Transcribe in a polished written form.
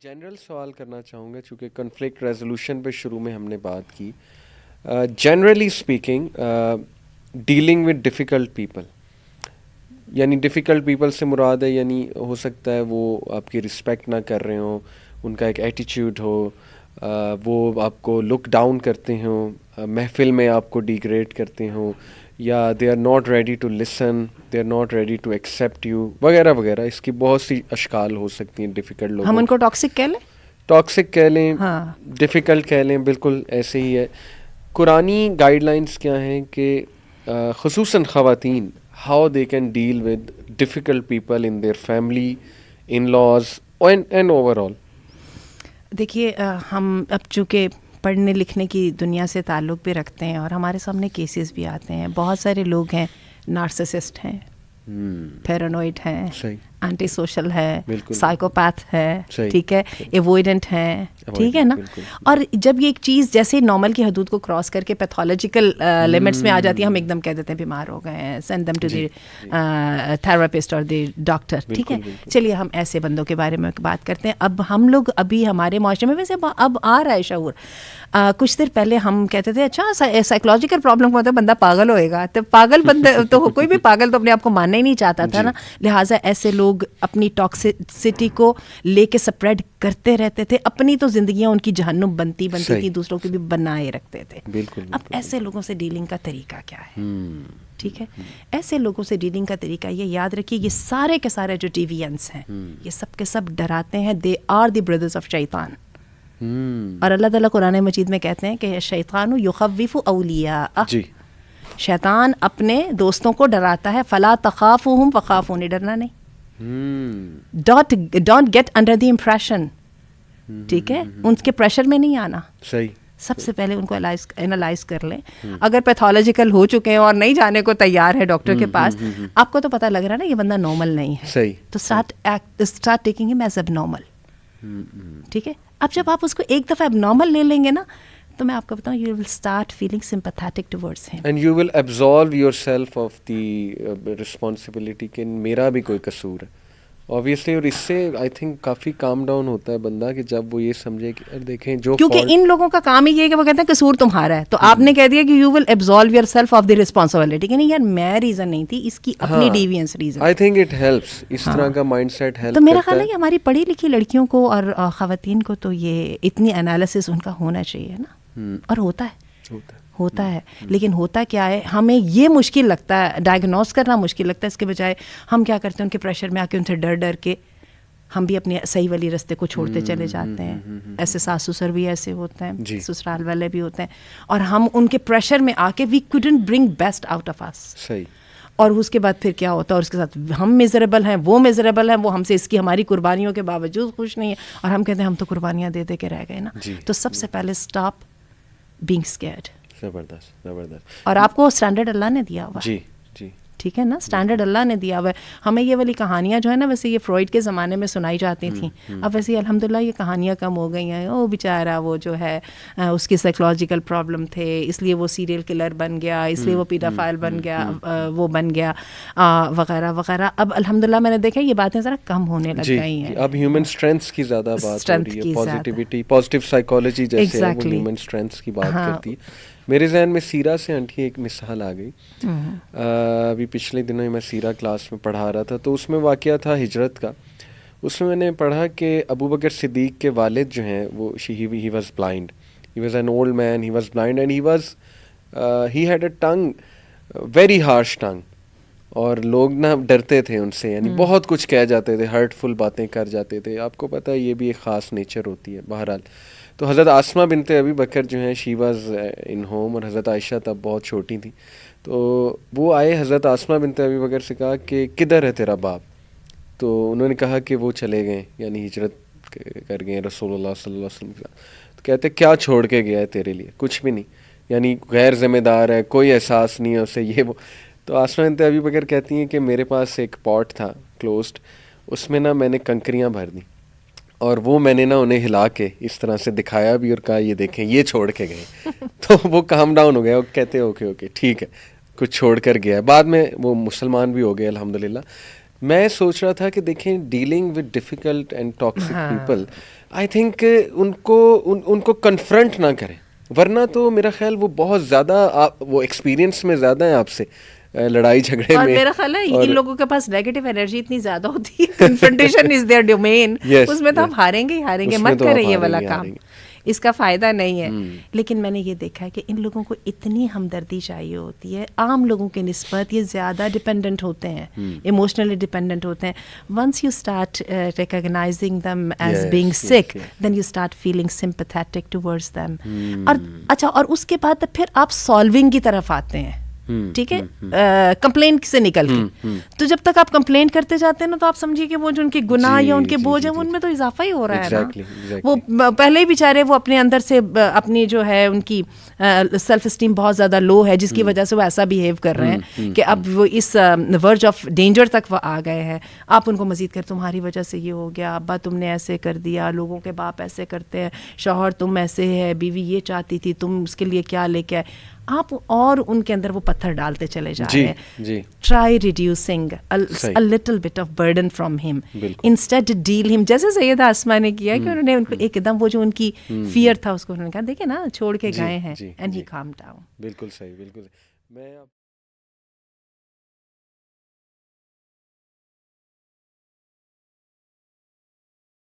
General سوال کرنا چاہوں گا چونکہ کنفلکٹ ریزولوشن پہ شروع میں ہم نے بات کی. Generally speaking dealing with difficult people, یعنی ڈیفیکلٹ پیپل سے مراد ہے یعنی ہو سکتا ہے وہ آپ کی رسپیکٹ نہ کر رہے ہوں, ان کا ایک ایٹیچیوڈ ہو, وہ آپ کو لک ڈاؤن کرتے ہوں, محفل میں آپ کو ڈیگریڈ کرتے ہوں, یا they are not ready to listen, they are not ready to accept you وغیرہ وغیرہ. اس کی بہت سی اشکال ہو سکتی ہیں ڈیفیکلٹ لوگوں. ہم ان کو ٹاکسک کہہ لیں, ٹاکسک کہہ لیں, ڈیفیکلٹ کہہ لیں, بالکل ایسے ہی ہے. قرآنی گائیڈ لائنس کیا ہیں کہ خصوصاً خواتین how they can deal with difficult people in their family, in laws and overall. دیکھیے ہم اب چونکہ پڑھنے لکھنے کی دنیا سے تعلق بھی رکھتے ہیں اور ہمارے سامنے کیسز بھی آتے ہیں. بہت سارے لوگ ہیں نارسسسٹ ہیں, پیرانوئڈ ہیں, اینٹی سوشل ہے, سائیکوپیتھ ہے, ٹھیک ہے, ایوائڈنٹ ہیں, ٹھیک ہے نا. اور جب یہ ایک چیز جیسے نارمل کی حدود کو کراس کر کے پیتھولوجیکل لمٹس میں آ جاتی ہے, ہم ایک دم کہہ دیتے ہیں بیمار ہو گئے ہیں, send them to the therapist اور دی ڈاکٹر, ٹھیک ہے. چلیے ہم ایسے بندوں کے بارے میں بات کرتے ہیں. اب ہم لوگ ابھی ہمارے معاشرے میں ویسے اب آ رہا ہے شعور. کچھ دیر پہلے ہم کہتے تھے اچھا سائیکولوجیکل پرابلم ہوتا ہے, بندہ پاگل ہوئے تو پاگل بندہ تو کوئی بھی پاگل تو اپنے آپ کو ماننا ہی نہیں چاہتا تھا نا. لہٰذا ایسے لوگ اپنی ٹاکسٹی کو لے کے سپریڈ کرتے رہتے تھے, اپنی تو زندگیاں ان کی جہنم بنتی تھی, دوسروں کی بھی بنائے رکھتے تھے. اب ایسے لوگوں سے ڈیلنگ کا طریقہ کیا ہے؟ ٹھیک ہے, ایسے لوگوں سے ڈیلنگ کا طریقہ یہ یاد رکھیے, یہ سارے کے سارے جو ڈیوینس ہیں یہ سب کے سب ڈراتے ہیں. They are the brothers of Shaitan. اور اللہ تعالیٰ قرآن مجید میں کہتے ہیں کہ شیطان یخوف اولیاء, شیطان اپنے دوستوں کو ڈراتا ہے. فلا تخافوہم فخافونی, ڈرنا نہیں. Don't get under the impression, ٹھیک ہے, ان کے پریشر میں نہیں آنا. صحیح. سب سے پہلے ان کو انالائز کر لیں. اگر پیتھولوجیکل ہو چکے ہیں اور نہیں جانے کو تیار ہے ڈاکٹر کے پاس, آپ کو تو پتہ لگ رہا ہے نا یہ بندہ نارمل نہیں ہے, صحیح, تو اسٹارٹ ٹیکنگ ہم ایز اب نارمل. ٹھیک ہے, اب جب آپ اس کو ایک دفعہ اب نارمل لے لیں گے نا, تو میں آپ کو بتاؤں, you will start feeling sympathetic towards him, and you will absolve yourself of the responsibility کہ میرا بھی کوئی قصور ہے obviously. اور اس سے I think coffee calm down ہوتا ہے بندہ کہ جب وہ یہ سمجھے کہ دیکھیں جو, کیونکہ ان لوگوں کا کام ہی یہ ہے کہ وہ کہتے ہیں قصور تمہارا ہے, تو آپ نے کہہ دیا کہ you will absolve yourself of the responsibility کہ نہیں یار میں ریزن نہیں تھی, اس کی اپنی deviance reason. I think it helps, اس طرح کا مائنڈ سیٹ ہیلپ. تو میرا خیال ہے کہ ہماری پڑھی لکھی لڑکیوں کو اور خواتین کو تو یہ اتنی انالیسس ان کا ہونا چاہیے نا, اور ہوتا ہے. لیکن ہوتا کیا ہے, ہمیں یہ مشکل لگتا ہے, ڈائگنوز کرنا مشکل لگتا ہے. اس کے بجائے ہم کیا کرتے ہیں, ان کے پریشر میں آ کے ان سے ڈر ڈر کے ہم بھی اپنے صحیح والی رستے کو چھوڑتے چلے جاتے ہیں. ایسے ساس سسر بھی ایسے ہوتے ہیں, سسرال والے بھی ہوتے ہیں, اور ہم ان کے پریشر میں آ کے we couldn't bring best out of us. صحیح. اور اس کے بعد پھر کیا ہوتا ہے, اور اس کے ساتھ ہم میزریبل ہیں, وہ میزریبل ہیں, وہ ہم سے اس کی ہماری قربانیوں کے باوجود خوش نہیں ہے, اور ہم کہتے ہیں ہم تو قربانیاں دے دے کے رہ گئے نا. تو سب سے پہلے اسٹاپ بینگ اسکیئرڈ. زبردست. اور آپ کو اسٹینڈرڈ اللہ نے دیا ہوا. جی, ٹھیک ہے نا, اسٹینڈرڈ اللہ نے دیا ہوا ہے. ہمیں یہ والی کہانیاں جو ہے نا, ویسے یہ فرائڈ کے زمانے میں سنائی جاتی تھیں, اب ویسے الحمدللہ یہ کہانیاں کم ہو گئی ہیں. وہ بیچارہ وہ جو ہے اس کی سائیکولوجیکل پرابلم تھے, اس لیے وہ سیریل کلر بن گیا, اس لیے وہ پیڈافائل بن گیا, وہ بن گیا وغیرہ وغیرہ. اب الحمدللہ میں نے دیکھا یہ باتیں ذرا کم ہونے لگ گئی ہیں. اب ہیومن اسٹرینتھ کی زیادہ بات ہو رہی ہے, پازیٹیوٹی, پازیٹیو سائیکالوجی جیسے وہ ہیومن اسٹرینتھ کی بات کرتی ہے. میرے ذہن میں سیرہ سے آنٹی ایک مثال آ گئی. ابھی پچھلے دنوں میں سیرہ کلاس میں پڑھا رہا تھا, تو اس میں واقعہ تھا ہجرت کا. اس میں نے پڑھا کہ ابو بکر صدیق کے والد جو ہیں وہ he was blind, he was an old man, he was blind and he had a tongue, very harsh tongue, اور لوگ نا ڈرتے تھے ان سے, یعنی بہت کچھ کہہ جاتے تھے, ہرٹفل باتیں کر جاتے تھے. آپ کو پتہ ہے یہ بھی ایک خاص نیچر ہوتی ہے. بہرحال تو حضرت آسمہ بنت ابی بکر جو ہیں شی واز ان ہوم, اور حضرت عائشہ تب بہت چھوٹی تھیں. تو وہ آئے, حضرت آسمہ بنت ابی بکر سے کہا کہ کدھر ہے تیرا باپ؟ تو انہوں نے کہا کہ وہ چلے گئے, یعنی ہجرت کر گئے رسول اللہ صلی اللہ علیہ وسلم کے ساتھ. تو کہتے کیا چھوڑ کے گیا ہے تیرے لیے؟ کچھ بھی نہیں, یعنی غیر ذمہ دار ہے, کوئی احساس نہیں ہے اسے, یہ وہ. تو آسمہ بنت ابی بکر کہتی ہیں کہ میرے پاس ایک پاٹ تھا کلوزڈ, اس میں نا میں نے کنکریاں بھر دیں, اور وہ میں نے نا انہیں ہلا کے اس طرح سے دکھایا بھی, اور کہا یہ دیکھیں یہ چھوڑ کے گئے. تو وہ کام ڈاؤن ہو گیا, وہ کہتے اوکے ٹھیک ہے, کچھ چھوڑ کر گیا. بعد میں وہ مسلمان بھی ہو گئے الحمدللہ. میں سوچ رہا تھا کہ دیکھیں dealing with difficult and toxic people I think in کو کنفرنٹ نہ کریں, ورنہ تو میرا خیال وہ بہت زیادہ وہ ایکسپیرینس میں زیادہ ہیں آپ سے لڑائی جھگڑے میں. اور میرا خیال ہے ان لوگوں کے پاس نیگیٹو انرجی اتنی زیادہ ہوتی ہے, کنفرنٹیشن از دیئر ڈومین, اس میں تو آپ ہاریں گے ہی ہاریں گے, مت کریں یہ والا کام, اس کا فائدہ نہیں ہے. لیکن میں نے یہ دیکھا ہے کہ ان لوگوں کو اتنی ہمدردی چاہیے ہوتی ہے, عام لوگوں کے نسبت یہ زیادہ ڈپینڈنٹ ہوتے ہیں, ایموشنلی ڈپینڈنٹ ہوتے ہیں. Once you start recognising them as being sick, then you start feeling sympathetic towards them. اور اچھا, اور اس کے بعد پھر آپ سالونگ کی طرف آتے ہیں, ٹھیک ہے, کمپلینٹ سے نکل کے. تو جب تک آپ کمپلینٹ کرتے جاتے ہیں نا, تو آپ سمجھیے کہ وہ جو ان کے گناہ یا ان کے بوجھ ہیں ان میں تو اضافہ ہی ہو رہا ہے نا. وہ پہلے ہی بیچارے وہ اپنے اندر سے اپنی جو ہے ان کی سیلف اسٹیم بہت زیادہ لو ہے, جس کی وجہ سے وہ ایسا بیہیو کر رہے ہیں کہ اب وہ اس ورج آف ڈینجر تک وہ آ گئے ہیں. آپ ان کو مزید کر تمہاری وجہ سے یہ ہو گیا, ابا تم نے ایسے کر دیا, لوگوں کے باپ ایسے کرتے ہیں, شوہر تم ایسے ہے, بیوی یہ چاہتی تھی, تم اس کے لیے کیا لے کے آئے, آپ اور ان کے اندر وہ پتھر ڈالتے چلے جا رہے ہیں. Try reducing a little bit of burden from him, instead deal him, جیسے سیدہ آسماء نے کیا کہ انہوں نے ان کو ایک دم وہ جو ان کی فیئر تھا اس کو انہوں نے کہا دیکھیں نا چھوڑ کے گئے ہیں, and he calmed down. بالکل صحیح, بالکل. میں